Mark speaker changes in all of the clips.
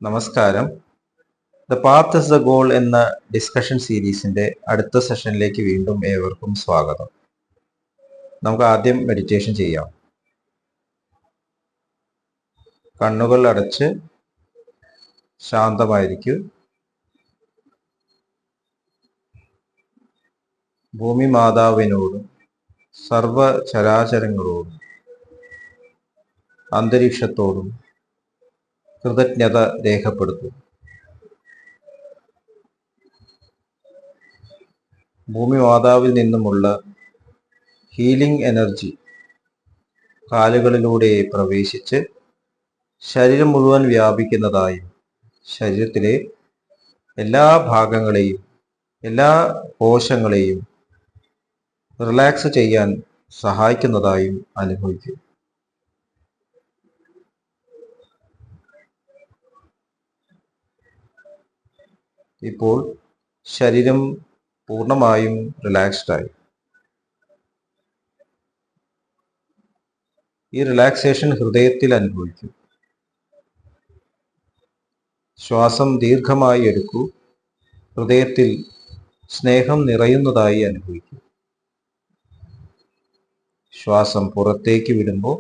Speaker 1: നമസ്കാരം. The path is the goal എന്ന discussion സീരീസിന്റെ അടുത്ത സെഷനിലേക്ക് വീണ്ടും ഏവർക്കും സ്വാഗതം. നമുക്ക് ആദ്യം മെഡിറ്റേഷൻ ചെയ്യാം. കണ്ണുകൾ അടച്ച് ശാന്തമായിരിക്കൂ. ഭൂമി മാതാവിനോടും സർവ ചരാചരങ്ങളോടും അന്തരീക്ഷത്തോടും കൃതജ്ഞത രേഖപ്പെടുത്തും. ഭൂമി മാതാവിൽ നിന്നുമുള്ള ഹീലിംഗ് എനർജി കാലുകളിലൂടെ പ്രവേശിച്ച് ശരീരം മുഴുവൻ വ്യാപിക്കുന്നതായും ശരീരത്തിലെ എല്ലാ ഭാഗങ്ങളെയും എല്ലാ കോശങ്ങളെയും റിലാക്സ് ചെയ്യാൻ സഹായിക്കുന്നതായും അനുഭവിക്കും. ഇപ്പോൾ ശരീരം പൂർണ്ണമായും റിലാക്സ്ഡ് ആയി. ഈ റിലാക്സേഷൻ ഹൃദയത്തിൽ അനുഭവിക്കൂ. ശ്വാസം ദീർഘമായി എടുക്കൂ. ഹൃദയത്തിൽ സ്നേഹം നിറയുന്നതായി അനുഭവിക്കൂ. ശ്വാസം പുറത്തേക്ക് വിടുമ്പോൾ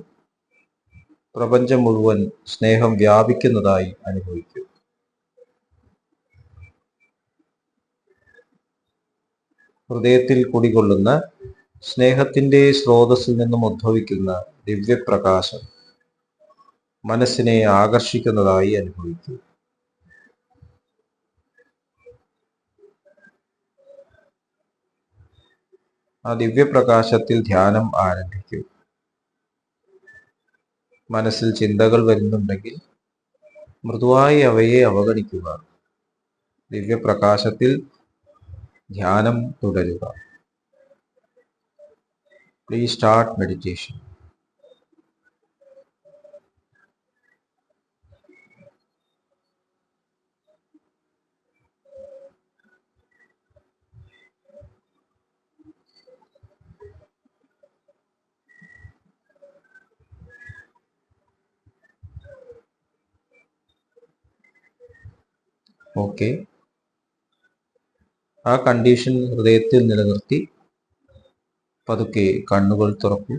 Speaker 1: പ്രപഞ്ചം മുഴുവൻ സ്നേഹം വ്യാപിക്കുന്നതായി അനുഭവിക്കൂ. ഹൃദയത്തിൽ കുടികൊള്ളുന്ന സ്നേഹത്തിന്റെ സ്രോതസ്സിൽ നിന്നും ഉദ്ഭവിക്കുന്ന ദിവ്യപ്രകാശം മനസ്സിനെ ആകർഷിക്കുന്നതായി അനുഭവിക്കൂ. ആ ദിവ്യപ്രകാശത്തിൽ ധ്യാനം ആരംഭിക്കൂ. മനസ്സിൽ ചിന്തകൾ വരുന്നുണ്ടെങ്കിൽ മൃദുവായി അവയെ അവഗണിക്കുക. ദിവ്യപ്രകാശത്തിൽ ധ്യാനം തുടരുക. Please start meditation. ഓക്കെ, ആ കണ്ടീഷൻ ഹൃദയത്തിൽ നിലനിർത്തി പതുക്കെ കണ്ണുകൾ തുറക്കൂ.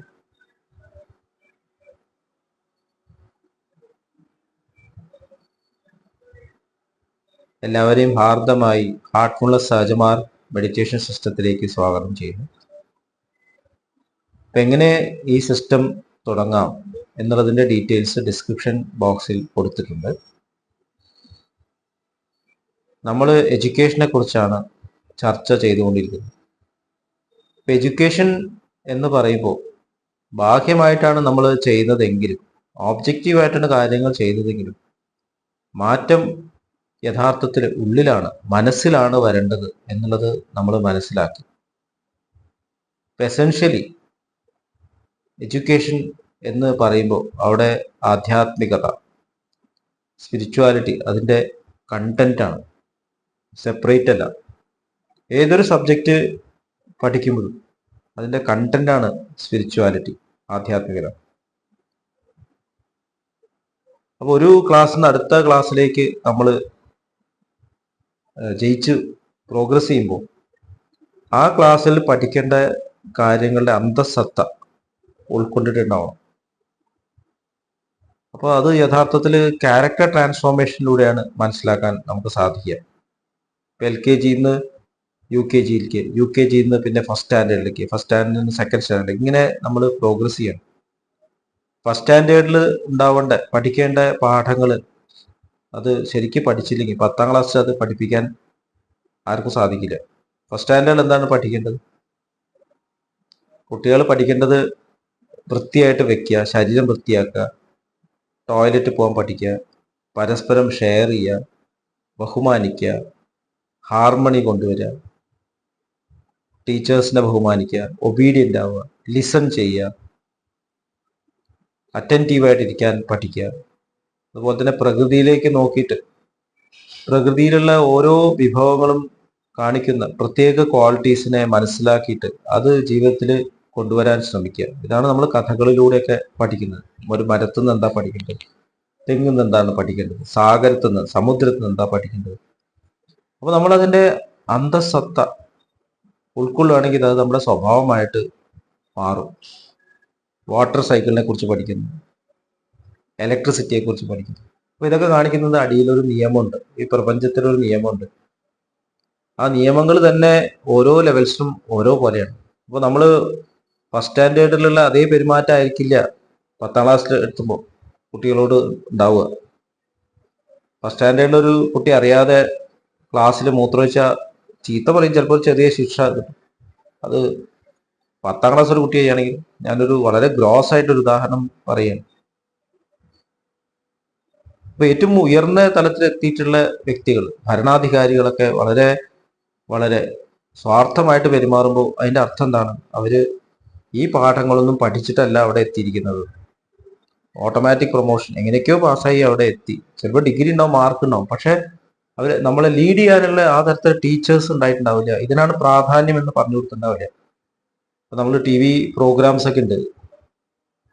Speaker 1: എല്ലാവരെയും ഹാർദമായി ഹാർട്ട്ഫുൾനെസ് സഹജമാർ മെഡിറ്റേഷൻ സിസ്റ്റത്തിലേക്ക് സ്വാഗതം ചെയ്യുന്നു. അപ്പം എങ്ങനെ ഈ സിസ്റ്റം തുടങ്ങാം എന്നുള്ളതിൻ്റെ ഡീറ്റെയിൽസ് ഡിസ്ക്രിപ്ഷൻ ബോക്സിൽ കൊടുത്തിട്ടുണ്ട്. നമ്മൾ എഡ്യൂക്കേഷനെ കുറിച്ചാണ് ചർച്ച ചെയ്തുകൊണ്ടിരിക്കുന്നത്. ഇപ്പം എഡ്യൂക്കേഷൻ എന്ന് പറയുമ്പോൾ ബാഹ്യമായിട്ടാണ് നമ്മൾ ചെയ്യുന്നതെങ്കിലും, ഓബ്ജക്റ്റീവായിട്ടാണ് കാര്യങ്ങൾ ചെയ്തതെങ്കിലും, മാറ്റം യഥാർത്ഥത്തിൽ ഉള്ളിലാണ്, മനസ്സിലാണ് വരേണ്ടത് എന്നുള്ളത് നമ്മൾ മനസ്സിലാക്കി. എസെൻഷ്യലി എഡ്യൂക്കേഷൻ എന്ന് പറയുമ്പോൾ അവിടെ ആധ്യാത്മികത, സ്പിരിച്വാലിറ്റി അതിൻ്റെ കണ്ടന്റാണ്, സെപ്പറേറ്റ് അല്ല. ഏതൊരു സബ്ജക്റ്റ് പഠിക്കുമ്പോഴും അതിൻ്റെ കണ്ടന്റാണ് സ്പിരിച്വാലിറ്റി, ആധ്യാത്മികത. അപ്പോൾ ഒരു ക്ലാസ്സിൽ നിന്ന് അടുത്ത ക്ലാസ്സിലേക്ക് നമ്മൾ ജയിച്ച് പ്രോഗ്രസ് ചെയ്യുമ്പോൾ ആ ക്ലാസ്സിൽ പഠിക്കേണ്ട കാര്യങ്ങളുടെ അന്തഃസത്ത ഉൾക്കൊണ്ടിട്ടുണ്ടാവണം. അപ്പോൾ അത് യഥാർത്ഥത്തിൽ ക്യാരക്ടർ ട്രാൻസ്ഫോർമേഷനിലൂടെയാണ് മനസ്സിലാക്കാൻ നമുക്ക് സാധിക്കുക. ഇപ്പോൾ LKG നിന്ന് UKGയിലേക്ക്, UKG നിന്ന് പിന്നെ ഫസ്റ്റ് സ്റ്റാൻഡേർഡിലേക്ക്, ഫസ്റ്റ് സ്റ്റാൻഡേർഡിൽ നിന്ന് സെക്കൻഡ് സ്റ്റാൻഡേർഡിലേക്ക്, ഇങ്ങനെ നമ്മൾ പ്രോഗ്രസ് ചെയ്യണം. ഫസ്റ്റ് സ്റ്റാൻഡേർഡിൽ ഉണ്ടാവേണ്ട പഠിക്കേണ്ട പാഠങ്ങൾ അത് ശരിക്കും പഠിച്ചില്ലെങ്കിൽ 10ാം ക്ലാസ്സിൽ അത് പഠിപ്പിക്കാൻ ആർക്കും സാധിക്കില്ല. ഫസ്റ്റ് സ്റ്റാൻഡേർഡിൽ എന്താണ് പഠിക്കേണ്ടത്? കുട്ടികൾ പഠിക്കേണ്ടത് വൃത്തിയായിട്ട് വെക്കുക, ശരീരം വൃത്തിയാക്കുക, ടോയ്ലറ്റ് പോകാൻ പഠിക്കുക, പരസ്പരം ഷെയർ ചെയ്യുക, ബഹുമാനിക്കുക, ഹാർമണി കൊണ്ടുവരിക, ടീച്ചേഴ്സിനെ ബഹുമാനിക്കുക, ഒബീഡിയൻ്റ് ആവുക, ലിസൺ ചെയ്യുക, അറ്റൻറ്റീവായിട്ടിരിക്കാൻ പഠിക്കുക. അതുപോലെ തന്നെ പ്രകൃതിയിലേക്ക് നോക്കിയിട്ട് പ്രകൃതിയിലുള്ള ഓരോ വിഭവങ്ങളും കാണിക്കുന്ന പ്രത്യേക ക്വാളിറ്റീസിനെ മനസ്സിലാക്കിയിട്ട് അത് ജീവിതത്തിൽ കൊണ്ടുവരാൻ ശ്രമിക്കുക. ഇതാണ് നമ്മൾ കഥകളിലൂടെയൊക്കെ പഠിക്കുന്നത്. ഒരു മരത്തിൽ നിന്ന് എന്താ പഠിക്കേണ്ടത്, തെങ്ങിൽ നിന്ന് എന്താണ് പഠിക്കേണ്ടത്, സാഗരത്തിൽ നിന്ന്, സമുദ്രത്തിൽ നിന്ന് എന്താ പഠിക്കേണ്ടത്. അപ്പൊ നമ്മളതിന്റെ അന്തസത്ത ഉൾക്കൊള്ളുകയാണെങ്കിൽ അത് നമ്മുടെ സ്വഭാവമായിട്ട് മാറും. വാട്ടർ സൈക്കിളിനെ കുറിച്ച് പഠിക്കുന്നു, ഇലക്ട്രിസിറ്റിയെ കുറിച്ച് പഠിക്കുന്നു. അപ്പൊ ഇതൊക്കെ കാണിക്കുന്നത് അടിയിലൊരു നിയമമുണ്ട്, ഈ പ്രപഞ്ചത്തിലൊരു നിയമമുണ്ട്. ആ നിയമങ്ങൾ തന്നെ ഓരോ ലെവൽസിലും ഓരോ പോലെയാണ്. അപ്പോൾ നമ്മൾ ഫസ്റ്റ് സ്റ്റാൻഡേർഡിലുള്ള അതേ പെരുമാറ്റമായിരിക്കില്ല 10ാം ക്ലാസ്സിൽ എത്തുമ്പോൾ കുട്ടികളോട് ഉണ്ടാവുക. ഫസ്റ്റ് സ്റ്റാൻഡേർഡിൽ ഒരു കുട്ടി അറിയാതെ ക്ലാസ്സിൽ മൂത്രമൊഴിച്ച ചീത്ത പറയും, ചിലപ്പോൾ ചെറിയ ശിക്ഷ കിട്ടും. അത് 10ാം ക്ലാസ് ഒരു കുട്ടി ചെയ്യുകയാണെങ്കിൽ, ഞാനൊരു വളരെ ഗ്രോസ് ആയിട്ടൊരു ഉദാഹരണം പറയുകയാണ്. അപ്പൊ ഏറ്റവും ഉയർന്ന തലത്തിലെത്തിയിട്ടുള്ള വ്യക്തികൾ, ഭരണാധികാരികളൊക്കെ വളരെ വളരെ സ്വാർത്ഥമായിട്ട് പെരുമാറുമ്പോൾ അതിന്റെ അർത്ഥം എന്താണ്? അവര് ഈ പാഠങ്ങളൊന്നും പഠിച്ചിട്ടല്ല അവിടെ എത്തിയിരിക്കുന്നത്. ഓട്ടോമാറ്റിക് പ്രൊമോഷൻ എങ്ങനെയൊക്കെയോ പാസ്സായി അവിടെ എത്തി. ചിലപ്പോൾ ഡിഗ്രി ഉണ്ടാവും, മാർക്ക് ഉണ്ടാവും, പക്ഷെ അവര് നമ്മളെ ലീഡ് ചെയ്യാനുള്ള ആ തരത്തിൽ ടീച്ചേഴ്സ് ഉണ്ടായിട്ടുണ്ടാവില്ല. ഇതിനാണ് പ്രാധാന്യം എന്ന് പറഞ്ഞു കൊടുത്തിട്ടുണ്ടാവില്ല. അപ്പൊ നമ്മൾ TV പ്രോഗ്രാംസ് ഒക്കെ ഉണ്ട്,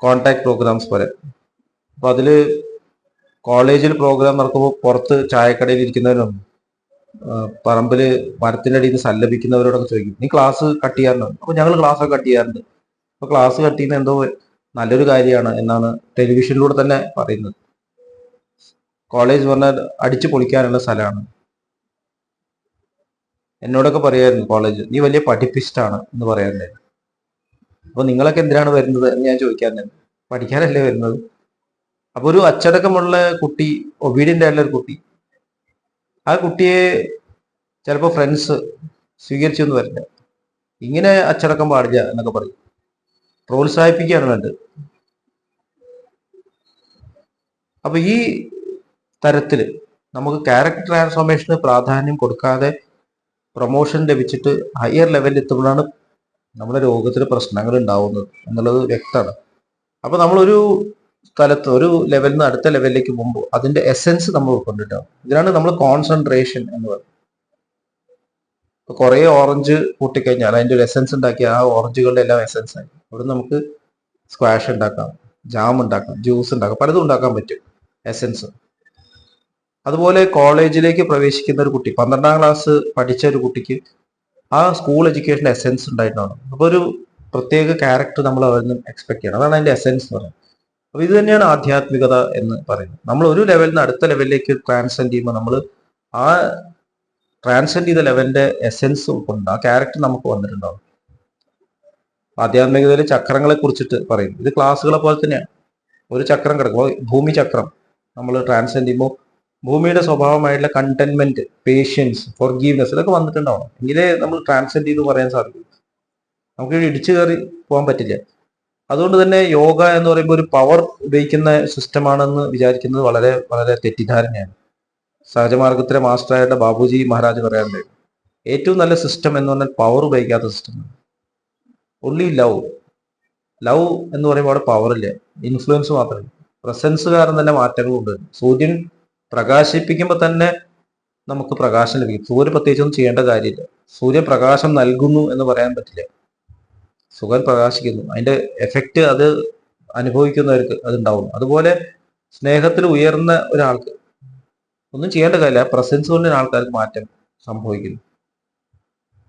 Speaker 1: കോണ്ടാക്ട് പ്രോഗ്രാംസ് പോലെ. അപ്പൊ അതില് കോളേജിൽ പ്രോഗ്രാം നടക്കുമ്പോൾ പുറത്ത് ചായക്കടയിൽ ഇരിക്കുന്നവരും പറമ്പില് മരത്തിന്റെ അടിയിൽ നിന്ന് സല്ലപിക്കുന്നവരോടൊക്കെ ചോദിക്കും, നീ ക്ലാസ് കട്ട് ചെയ്യാറുണ്ടോ? അപ്പൊ ഞങ്ങൾ ക്ലാസ് ഒക്കെ കട്ട് ചെയ്യാറുണ്ട്. അപ്പൊ ക്ലാസ് കട്ട് ചെയ്യുന്ന എന്തോ നല്ലൊരു കാര്യമാണ് എന്നാണ് ടെലിവിഷനിലൂടെ തന്നെ പറയുന്നത്. കോളേജ് പറഞ്ഞാൽ അടിച്ചു പൊളിക്കാനുള്ള സ്ഥലമാണ്. എന്നോടൊക്കെ പറയായിരുന്നു കോളേജ്, നീ വലിയ പഠിപ്പിസ്റ്റാണ് എന്ന് പറയാറുണ്ടായിരുന്നു. അപ്പൊ നിങ്ങളൊക്കെ എന്തിനാണ് വരുന്നത് എന്ന് ഞാൻ ചോദിക്കാറുണ്ട്. പഠിക്കാനല്ലേ വരുന്നത്. അപ്പൊ ഒരു അച്ചടക്കമുള്ള കുട്ടി, ഒബീഡിയന്റ് ആയിട്ടുള്ള ഒരു കുട്ടി, ആ കുട്ടിയെ ചിലപ്പോൾ ഫ്രണ്ട്സ് സ്വീകരിച്ചു എന്ന് വരില്ല. ഇങ്ങനെ അച്ചടക്കം പാടില്ല എന്നൊക്കെ പറയും, പ്രോത്സാഹിപ്പിക്കുകയാണ് വേണ്ടത്. അപ്പൊ ഈ തരത്തില് നമുക്ക് ക്യാരക്ടർ ട്രാൻസ്ഫോർമേഷന് പ്രാധാന്യം കൊടുക്കാതെ പ്രൊമോഷൻ ലഭിച്ചിട്ട് ഹയർ ലെവലിൽ എത്തുമ്പോഴാണ് നമ്മുടെ രോഗത്തിന് പ്രശ്നങ്ങൾ ഉണ്ടാവുന്നത് എന്നുള്ളത് വ്യക്തമാണ്. അപ്പൊ നമ്മളൊരു സ്ഥലത്ത് ഒരു ലെവലിൽ നിന്ന് അടുത്ത ലെവലിലേക്ക് പോകുമ്പോൾ അതിന്റെ എസെൻസ് നമ്മൾ ഉൾക്കൊണ്ടിട്ടാവും. ഇതിനാണ് നമ്മൾ കോൺസെൻട്രേഷൻ എന്ന് പറയുന്നത്. ഇപ്പൊ കുറെ ഓറഞ്ച് കൂട്ടിക്കഴിഞ്ഞാൽ അതിന്റെ ഒരു എസെൻസ് ഉണ്ടാക്കി ആ ഓറഞ്ചുകളുടെ എല്ലാം എസെൻസ് ആയി. അവിടെ നമുക്ക് സ്ക്വാഷ് ഉണ്ടാക്കാം, ജാം ഉണ്ടാക്കാം, ജ്യൂസ് ഉണ്ടാക്കാം, പലതും ഉണ്ടാക്കാൻ പറ്റും എസെൻസ്. അതുപോലെ കോളേജിലേക്ക് പ്രവേശിക്കുന്ന ഒരു കുട്ടി, 12ാം ക്ലാസ് പഠിച്ച ഒരു കുട്ടിക്ക് ആ സ്കൂൾ എഡ്യൂക്കേഷൻ എസെൻസ് ഉണ്ടായിട്ടാണ്. അപ്പൊ ഒരു പ്രത്യേക ക്യാരക്ടർ നമ്മൾ അവരിൽ നിന്ന് എക്സ്പെക്ട് ചെയ്യണം. അതാണ് അതിന്റെ എസെൻസ് എന്ന് പറയുന്നത്. അപ്പൊ ഇത് തന്നെയാണ് ആധ്യാത്മികത എന്ന് പറയുന്നത്. നമ്മൾ ഒരു ലെവലിൽ നിന്ന് അടുത്ത ലെവലിലേക്ക് ട്രാൻസെൻഡ് ചെയ്യുമ്പോൾ നമ്മൾ ആ ട്രാൻസെൻഡ് ചെയ്ത ലെവലിന്റെ എസെൻസ് ഉൾക്കൊണ്ട് ആ ക്യാരക്ടർ നമുക്ക് വന്നിട്ടുണ്ടാവും. ആധ്യാത്മികതയിൽ ചക്രങ്ങളെ കുറിച്ചിട്ട് പറയും. ഇത് ക്ലാസ്സുകളെ പോലെ തന്നെയാണ്. ഒരു ചക്രം കിടക്കുമ്പോൾ ഭൂമി ചക്രം നമ്മൾ ട്രാൻസെൻഡ് ചെയ്യുമ്പോൾ ഭൂമിയുടെ സ്വഭാവമായിട്ടുള്ള കണ്ടന്റ്മെന്റ്, പേഷ്യൻസ്, ഫോർഗീവ്നെസ് ഇതൊക്കെ വന്നിട്ടുണ്ടാവണം. എങ്കിലേ നമ്മൾ ട്രാൻസെൻഡ് ചെയ്ത് പറയാൻ സാധിക്കും. നമുക്ക് ഇടിച്ചു കയറി പോകാൻ പറ്റില്ല. അതുകൊണ്ട് തന്നെ യോഗ എന്ന് പറയുമ്പോൾ ഒരു പവർ ഉപയോഗിക്കുന്ന സിസ്റ്റമാണെന്ന് വിചാരിക്കുന്നത് വളരെ വളരെ തെറ്റിദ്ധാരണയാണ്. സഹജമാർഗത്തിലെ മാസ്റ്ററായിട്ട് ബാബുജി മഹാരാജ് പറയാറുണ്ട്, ഏറ്റവും നല്ല സിസ്റ്റം എന്ന് പറഞ്ഞാൽ പവർ ഉപയോഗിക്കാത്ത സിസ്റ്റമാണ്. Only love. ലവ് എന്ന് പറയുമ്പോൾ അവിടെ പവർ ഇല്ല, ഇൻഫ്ലുവൻസ് മാത്രമേ. പ്രസൻസ് കാരണം തന്നെ മാറ്റങ്ങളുണ്ട്. സൂര്യൻ പ്രകാശിപ്പിക്കുമ്പോൾ തന്നെ നമുക്ക് പ്രകാശം ലഭിക്കും. സൂര്യൻ പ്രത്യേകിച്ചൊന്നും ചെയ്യേണ്ട കാര്യമില്ല. സൂര്യൻ പ്രകാശം നൽകുന്നു എന്ന് പറയാൻ പറ്റില്ല. സൂര്യൻ പ്രകാശിക്കുന്നു, അതിന്റെ എഫക്റ്റ് അത് അനുഭവിക്കുന്നവർക്ക് അതുണ്ടാവും. അതുപോലെ സ്നേഹത്തിൽ ഉയർന്ന ഒരാൾക്ക് ഒന്നും ചെയ്യേണ്ട കാര്യമില്ല, പ്രസൻസ് കൊണ്ട് ആൾക്കാർക്ക് മാറ്റം സംഭവിക്കുന്നു.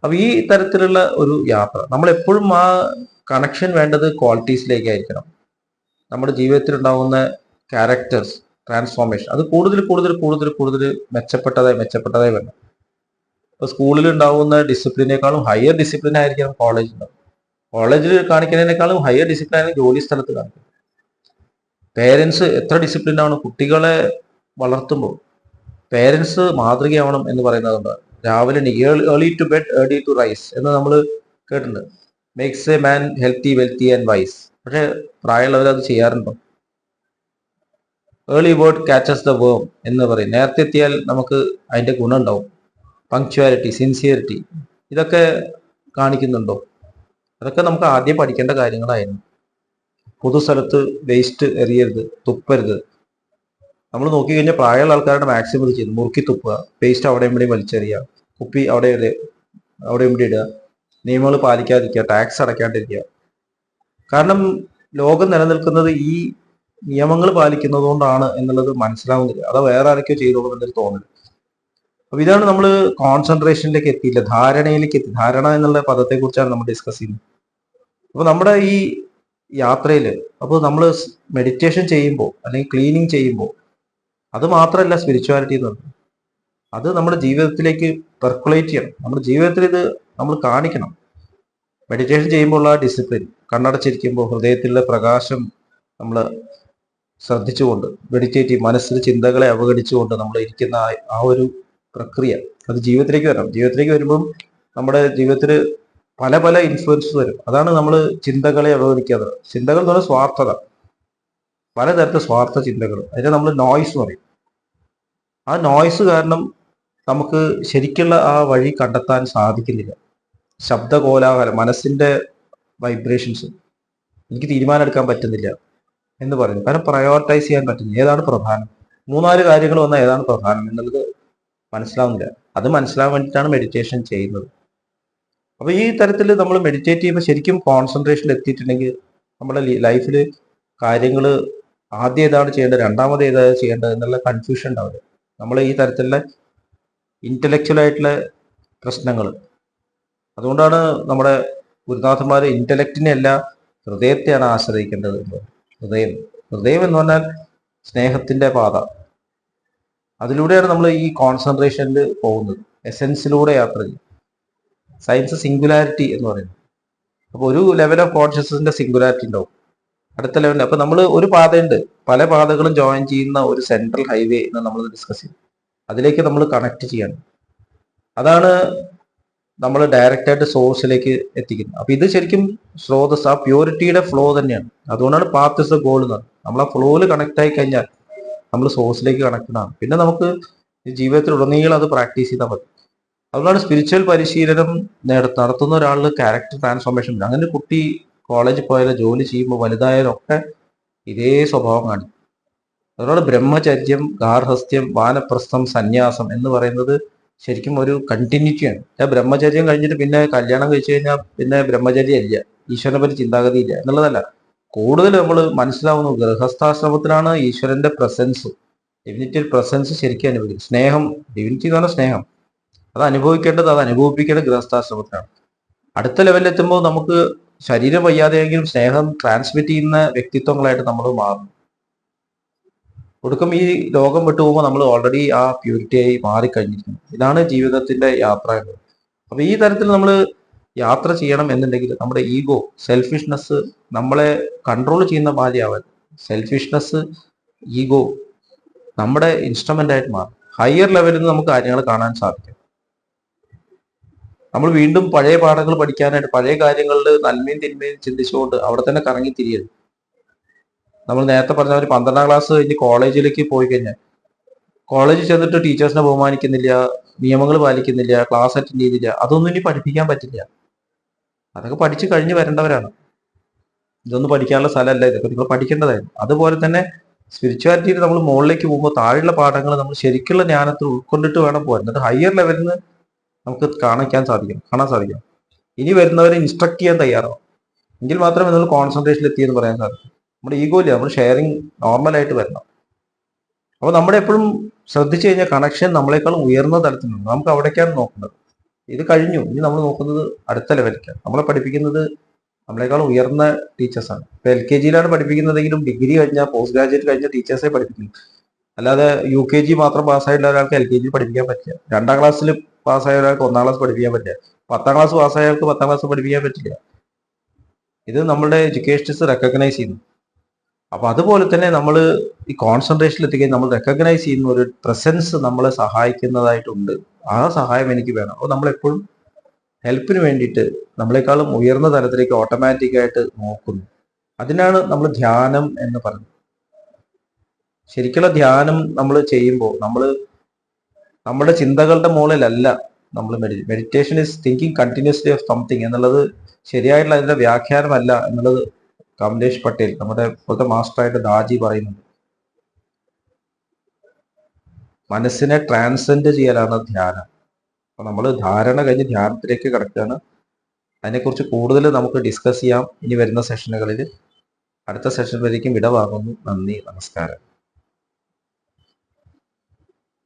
Speaker 1: അപ്പൊ ഈ തരത്തിലുള്ള ഒരു യാത്ര നമ്മൾ എപ്പോഴും ആ കണക്ഷൻ വേണ്ടത് ക്വാളിറ്റീസിലേക്കായിരിക്കണം. നമ്മുടെ ജീവിതത്തിൽ ഉണ്ടാകുന്ന ക്യാരക്ടേഴ്സ് ട്രാൻസ്ഫോർമേഷൻ അത് കൂടുതൽ കൂടുതൽ കൂടുതൽ കൂടുതൽ മെച്ചപ്പെട്ടതായി വരണം. ഇപ്പൊ സ്കൂളിൽ ഉണ്ടാകുന്ന ഡിസിപ്ലിനേക്കാളും ഹയർ ഡിസിപ്ലിൻ ആയിരിക്കണം കോളേജിൽ ഉണ്ടാവും. കോളേജിൽ കാണിക്കുന്നതിനേക്കാളും ഹയർ ഡിസിപ്ലിൻ ആയിരിക്കും ജോലി സ്ഥലത്ത് കാണിക്കും. പേരൻസ് എത്ര ഡിസിപ്ലിൻ ആണ് കുട്ടികളെ വളർത്തുമ്പോൾ, പേരൻസ് മാതൃകയാവണം എന്ന് പറയുന്നത് രാവിലെ early to bed early to rise എന്ന് നമ്മൾ കേട്ടിട്ടുണ്ട്. Makes a man healthy, wealthy and wise. പക്ഷെ പ്രായമുള്ളവർ അത് ചെയ്യാറുണ്ടോ? ഏർലി ബേർഡ് ക്യാച്ചസ് ദ വേം എന്ന് പറയും. നേരത്തെ എത്തിയാൽ നമുക്ക് അതിന്റെ ഗുണം ഉണ്ടാവും. പങ്ക്ച്വാലിറ്റി, സിൻസിയറിറ്റി ഇതൊക്കെ കാണിക്കുന്നുണ്ടോ? അതൊക്കെ നമുക്ക് ആദ്യം പഠിക്കേണ്ട കാര്യങ്ങളായിരുന്നു. പൊതുസ്ഥലത്ത് വേസ്റ്റ് എറിയരുത്, തുപ്പരുത്. നമ്മൾ നോക്കിക്കഴിഞ്ഞാൽ പ്രായമുള്ള ആൾക്കാരുടെ മാക്സിമം ഇത് ചെയ്യുന്നു. മുറുക്കി തുപ്പുക, വേസ്റ്റ് അവിടെ ഇവിടെയും വലിച്ചെറിയുക, കുപ്പി അവിടെ ഇവിടെ ഇടുക, നിയമങ്ങൾ പാലിക്കാതിരിക്കുക, ടാക്സ് അടയ്ക്കാണ്ടിരിക്കുക. കാരണം ലോകം നിലനിൽക്കുന്നത് ഈ നിയമങ്ങൾ പാലിക്കുന്നത് കൊണ്ടാണ് എന്നുള്ളത് മനസ്സിലാവുന്നില്ല. അത് വേറെ ആരൊക്കെയോ ചെയ്തോളും എന്നൊരു തോന്നൽ. അപ്പൊ ഇതാണ് നമ്മൾ കോൺസെൻട്രേഷനിലേക്ക് എത്തിയില്ല, ധാരണയിലേക്ക് എത്തി. ധാരണ എന്നുള്ള പദത്തെ കുറിച്ചാണ് നമ്മൾ ഡിസ്കസ് ചെയ്യുന്നത്. അപ്പൊ നമ്മുടെ ഈ യാത്രയിൽ, അപ്പോൾ നമ്മൾ മെഡിറ്റേഷൻ ചെയ്യുമ്പോൾ അല്ലെങ്കിൽ ക്ലീനിങ് ചെയ്യുമ്പോൾ അത് മാത്രമല്ല സ്പിരിച്വാലിറ്റി എന്ന് പറയുന്നത്. അത് നമ്മുടെ ജീവിതത്തിലേക്ക് പെർക്കുലേറ്റ് ചെയ്യണം. നമ്മുടെ ജീവിതത്തിൽ ഇത് നമ്മൾ കാണിക്കണം. മെഡിറ്റേഷൻ ചെയ്യുമ്പോൾ ഉള്ള ഡിസിപ്ലിൻ, കണ്ണടച്ചിരിക്കുമ്പോൾ ഹൃദയത്തിലുള്ള പ്രകാശം നമ്മൾ ശ്രദ്ധിച്ചുകൊണ്ട് മെഡിറ്റേറ്റ്, മനസ്സിൽ ചിന്തകളെ അവഗണിച്ചുകൊണ്ട് നമ്മൾ ഇരിക്കുന്ന ആ ഒരു പ്രക്രിയ അത് ജീവിതത്തിലേക്ക് വരണം. ജീവിതത്തിലേക്ക് വരുമ്പം നമ്മുടെ ജീവിതത്തിൽ പല പല ഇൻഫ്ലുവൻസ് വരും. അതാണ് നമ്മൾ ചിന്തകളെ അവഗണിക്കാതെ. ചിന്തകൾ എന്ന് പറഞ്ഞാൽ സ്വാർത്ഥത, പലതരത്തിലെ സ്വാർത്ഥ ചിന്തകൾ, അതിനെ നമ്മൾ നോയ്സ് എന്ന് പറയും. ആ നോയ്സ് കാരണം നമുക്ക് ശരിക്കുള്ള ആ വഴി കണ്ടെത്താൻ സാധിക്കുന്നില്ല. ശബ്ദകോലാഹലം, മനസ്സിന്റെ വൈബ്രേഷൻസ്, എനിക്ക് തീരുമാനം എടുക്കാൻ പറ്റുന്നില്ല എന്ന് പറയുന്നു. കാരണം പ്രയോറിറ്റൈസ് ചെയ്യാൻ പറ്റുന്നില്ല. ഏതാണ് പ്രധാനം? മൂന്നാല് കാര്യങ്ങൾ വന്നാൽ ഏതാണ് പ്രധാനം എന്നുള്ളത് മനസ്സിലാവുന്നില്ല. അത് മനസ്സിലാവാൻ വേണ്ടിയിട്ടാണ് മെഡിറ്റേഷൻ ചെയ്യുന്നത്. അപ്പൊ ഈ തരത്തിൽ നമ്മൾ മെഡിറ്റേറ്റ് ചെയ്യുമ്പോൾ ശരിക്കും കോൺസെൻട്രേഷൻ എത്തിയിട്ടുണ്ടെങ്കിൽ നമ്മുടെ ലൈഫിൽ കാര്യങ്ങൾ ആദ്യം ഏതാണ് ചെയ്യേണ്ടത്, രണ്ടാമത് ഏതാണ് ചെയ്യേണ്ടത് എന്നുള്ള കൺഫ്യൂഷൻ ഉണ്ടാവില്ല. നമ്മൾ ഈ തരത്തിലുള്ള ഇന്റലക്ച്വൽ ആയിട്ടുള്ള പ്രശ്നങ്ങൾ, അതുകൊണ്ടാണ് നമ്മുടെ ഗുരുനാഥന്മാർ ഇന്റലക്റ്റിനെ അല്ല ഹൃദയത്തെയാണ് ആശ്രയിക്കേണ്ടത്. ഹൃദയം ഹൃദയം എന്ന് പറഞ്ഞാൽ സ്നേഹത്തിന്റെ പാത. അതിലൂടെയാണ് നമ്മൾ ഈ കോൺസെൻട്രേഷനിൽ പോകുന്നത്, എസെൻസിലൂടെ യാത്ര ചെയ്യും. സയൻസ് സിംഗുലാരിറ്റി എന്ന് പറയുന്നത്. അപ്പോൾ ഒരു ലെവൽ ഓഫ് കോൺഷ്യസ്നസിന്റെ സിംഗുലാരിറ്റി ഉണ്ടാവും, അടുത്ത ലെവലിൽ. അപ്പൊ നമ്മൾ ഒരു പാതയുണ്ട്, പല പാതകളും ജോയിൻ ചെയ്യുന്ന ഒരു സെൻട്രൽ ഹൈവേ എന്ന് നമ്മൾ ഡിസ്കസ് ചെയ്യും. അതിലേക്ക് നമ്മൾ കണക്ട് ചെയ്യണം. അതാണ് നമ്മൾ ഡയറക്റ്റ് ആയിട്ട് സോഴ്സിലേക്ക് എത്തിക്കുന്നത്. അപ്പൊ ഇത് ശരിക്കും സ്രോതസ്, ആ പ്യൂരിറ്റിയുടെ ഫ്ലോ തന്നെയാണ്. അതുകൊണ്ടാണ് പാത്ത് ഇസ് ദ ഗോൾ എന്ന് പറയുന്നത്. നമ്മൾ ആ ഫ്ലോയിൽ കണക്ട് ആയി കഴിഞ്ഞാൽ നമ്മൾ സോഴ്സിലേക്ക് കണക്റ്റഡ് ആണ്. പിന്നെ നമുക്ക് ജീവിതത്തിൽ ഉടനീളം അത് പ്രാക്ടീസ് ചെയ്താൽ മതി. അതുകൊണ്ടാണ് സ്പിരിച്വൽ പരിശീലനം നടത്തുന്ന ഒരാളിൽ ക്യാരക്ടർ ട്രാൻസ്ഫോർമേഷൻ. അങ്ങനെ ഒരു കുട്ടി കോളേജിൽ പോയാലും ജോലി ചെയ്യുമ്പോൾ വലുതായാലും ഒക്കെ ഇതേ സ്വഭാവം കാണിക്കും. അതുകൊണ്ട് ബ്രഹ്മചര്യം, ഗാർഹസ്ഥ്യം, വാനപ്രസ്ഥം, സന്യാസം എന്ന് പറയുന്നത് ശരിക്കും ഒരു കണ്ടിന്യൂറ്റിയാണ്. ബ്രഹ്മചര്യം കഴിഞ്ഞിട്ട് പിന്നെ കല്യാണം കഴിച്ചു കഴിഞ്ഞാൽ പിന്നെ ബ്രഹ്മചര്യം ഇല്ല, ഈശ്വരനെ പറ്റി ചിന്താഗതി ഇല്ല എന്നുള്ളതല്ല. കൂടുതൽ നമ്മൾ മനസ്സിലാവുന്നു, ഗൃഹസ്ഥാശ്രമത്തിലാണ് ഈശ്വരന്റെ പ്രസൻസ്, ഡിവിനിറ്റി പ്രസൻസ് ശരിക്കും അനുഭവിക്കും. സ്നേഹം, ഡിവിനിറ്റി എന്ന് പറഞ്ഞാൽ സ്നേഹം, അത് അനുഭവിക്കേണ്ടത്, അത് അനുഭവിപ്പിക്കേണ്ടത് ഗൃഹസ്ഥാശ്രമത്തിലാണ്. അടുത്ത ലെവലിലെത്തുമ്പോൾ നമുക്ക് ശരീരം വയ്യാതെയെങ്കിലും സ്നേഹം ട്രാൻസ്മിറ്റ് ചെയ്യുന്ന വ്യക്തിത്വങ്ങളായിട്ട് നമ്മൾ മാറും. ഒടുക്കം ഈ ലോകം വിട്ടു പോകുമ്പോൾ നമ്മൾ ഓൾറെഡി ആ പ്യൂരിറ്റിയായി മാറിക്കഴിഞ്ഞിരിക്കുന്നു. ഇതാണ് ജീവിതത്തിന്റെ യാത്ര എന്നത്. അപ്പൊ ഈ തരത്തിൽ നമ്മൾ യാത്ര ചെയ്യണം എന്നുണ്ടെങ്കിൽ നമ്മുടെ ഈഗോ, സെൽഫിഷ്നെസ് നമ്മളെ കൺട്രോൾ ചെയ്യുന്ന മാതിരിയാവാൻ. സെൽഫിഷ്നെസ്, ഈഗോ നമ്മുടെ ഇൻസ്ട്രുമെന്റ് ആയിട്ട് മാറും. ഹയർ ലെവലിൽ നിന്ന് നമുക്ക് കാര്യങ്ങൾ കാണാൻ സാധിക്കും. നമ്മൾ വീണ്ടും പഴയ പാഠങ്ങൾ പഠിക്കാനായിട്ട് പഴയ കാര്യങ്ങളിൽ നന്മയും തിന്മയും ചിന്തിച്ചുകൊണ്ട് അവിടെ തന്നെ കറങ്ങി തിരിയരുത്. നമ്മൾ നേരത്തെ പറഞ്ഞ ഒരു 12ാം ക്ലാസ് കഴിഞ്ഞ് കോളേജിലേക്ക് പോയി കഴിഞ്ഞാൽ കോളേജിൽ ചെന്നിട്ട് ടീച്ചേഴ്സിനെ ബഹുമാനിക്കുന്നില്ല, നിയമങ്ങൾ പാലിക്കുന്നില്ല, ക്ലാസ് അറ്റൻഡ് ചെയ്തില്ല, അതൊന്നും ഇനി പഠിപ്പിക്കാൻ പറ്റില്ല. അതൊക്കെ പഠിച്ചു കഴിഞ്ഞ് വരേണ്ടവരാണ്. ഇതൊന്നും പഠിക്കാനുള്ള സ്ഥലമല്ല, ഇതൊക്കെ നിങ്ങൾ പഠിക്കേണ്ടതായിരുന്നു. അതുപോലെ തന്നെ സ്പിരിച്വാലിറ്റിയിൽ നമ്മൾ മുകളിലേക്ക് പോകുമ്പോൾ താഴെയുള്ള പാഠങ്ങൾ നമ്മൾ ശരിക്കുള്ള ജ്ഞാനത്തിൽ ഉൾക്കൊണ്ടിട്ട് വേണം പോകാൻ. എന്നിട്ട് ഹയർ ലെവലിൽ നിന്ന് നമുക്ക് കാണാൻ സാധിക്കും. ഇനി വരുന്നവരെ ഇൻസ്ട്രക്ട് ചെയ്യാൻ തയ്യാറാവും. എങ്കിൽ മാത്രമേ നമ്മൾ കോൺസെൻട്രേഷനിൽ എത്തിയെന്ന് പറയാൻ സാധിക്കും. നമ്മുടെ ഈഗോ ഇല്ല, നമ്മൾ ഷെയറിങ് നോർമലായിട്ട് വരണം. അപ്പോൾ നമ്മുടെ എപ്പോഴും ശ്രദ്ധിച്ചു കഴിഞ്ഞാൽ കണക്ഷൻ നമ്മളെക്കാളും ഉയർന്ന തലത്തിലുണ്ട്. നമുക്ക് അവിടേക്കാണ് നോക്കുന്നത്. ഇത് കഴിഞ്ഞു, ഇനി നമ്മൾ നോക്കുന്നത് അടുത്ത ലെവലിലേക്കാണ്. നമ്മളെ പഠിപ്പിക്കുന്നത് നമ്മളെക്കാളും ഉയർന്ന ടീച്ചേഴ്സാണ്. ഇപ്പൊ LKG പഠിപ്പിക്കുന്നതെങ്കിലും ഡിഗ്രി കഴിഞ്ഞാൽ പോസ്റ്റ് ഗ്രാജുവേറ്റ് കഴിഞ്ഞ ടീച്ചേഴ്സെ പഠിപ്പിക്കുന്നു. അല്ലാതെ UKG മാത്രം പാസ്സായിട്ടുള്ള ഒരാൾക്ക് LKG പഠിപ്പിക്കാൻ പറ്റില്ല. 2ാം ക്ലാസ്സിൽ പാസ്സായ ഒരാൾക്ക് 1ാം ക്ലാസ് പഠിപ്പിക്കാൻ പറ്റില്ല. 10ാം ക്ലാസ് പാസ്സായ ആൾക്ക് 10ാം ക്ലാസ് പഠിപ്പിക്കാൻ പറ്റില്ല. ഇത് നമ്മളുടെ എഡ്യൂക്കേഷൻസ് റെക്കഗ്നൈസ് ചെയ്യുന്നു. അപ്പൊ അതുപോലെ തന്നെ നമ്മൾ ഈ കോൺസെൻട്രേഷനിൽ എത്തിക്കഴിഞ്ഞാൽ നമ്മൾ റെക്കഗ്നൈസ് ചെയ്യുന്ന ഒരു പ്രസൻസ് നമ്മളെ സഹായിക്കുന്നതായിട്ടുണ്ട്. ആ സഹായം എനിക്ക് വേണം. അപ്പോൾ നമ്മളെപ്പോഴും ഹെൽപ്പിന് വേണ്ടിയിട്ട് നമ്മളെക്കാളും ഉയർന്ന തലത്തിലേക്ക് ഓട്ടോമാറ്റിക്കായിട്ട് നോക്കുന്നു. അതിനാണ് നമ്മൾ ധ്യാനം എന്ന് പറയുന്നത്. ശരിക്കുള്ള ധ്യാനം നമ്മൾ ചെയ്യുമ്പോൾ നമ്മുടെ ചിന്തകളുടെ മുകളിലല്ല നമ്മൾ meditation is thinking continuously of something എന്നുള്ളത് ശരിയായിട്ടുള്ള അതിന്റെ വ്യാഖ്യാനമല്ല എന്നുള്ളത് കമലേഷ് പട്ടേൽ, നമ്മുടെ ഇപ്പോഴത്തെ മാസ്റ്ററായിട്ട് ദാജി പറയുന്നുണ്ട്. മനസ്സിനെ ട്രാൻസെൻഡ് ചെയ്യലാണ് ധ്യാനം. അപ്പൊ നമ്മൾ ധാരണ കഴിഞ്ഞ് ധ്യാനത്തിലേക്ക് കിടക്കുകയാണ്. അതിനെക്കുറിച്ച് കൂടുതൽ നമുക്ക് ഡിസ്കസ് ചെയ്യാം ഇനി വരുന്ന സെഷനുകളിൽ. അടുത്ത സെഷൻ വരേക്കും വിട വാങ്ങുന്നു. നന്ദി, നമസ്കാരം.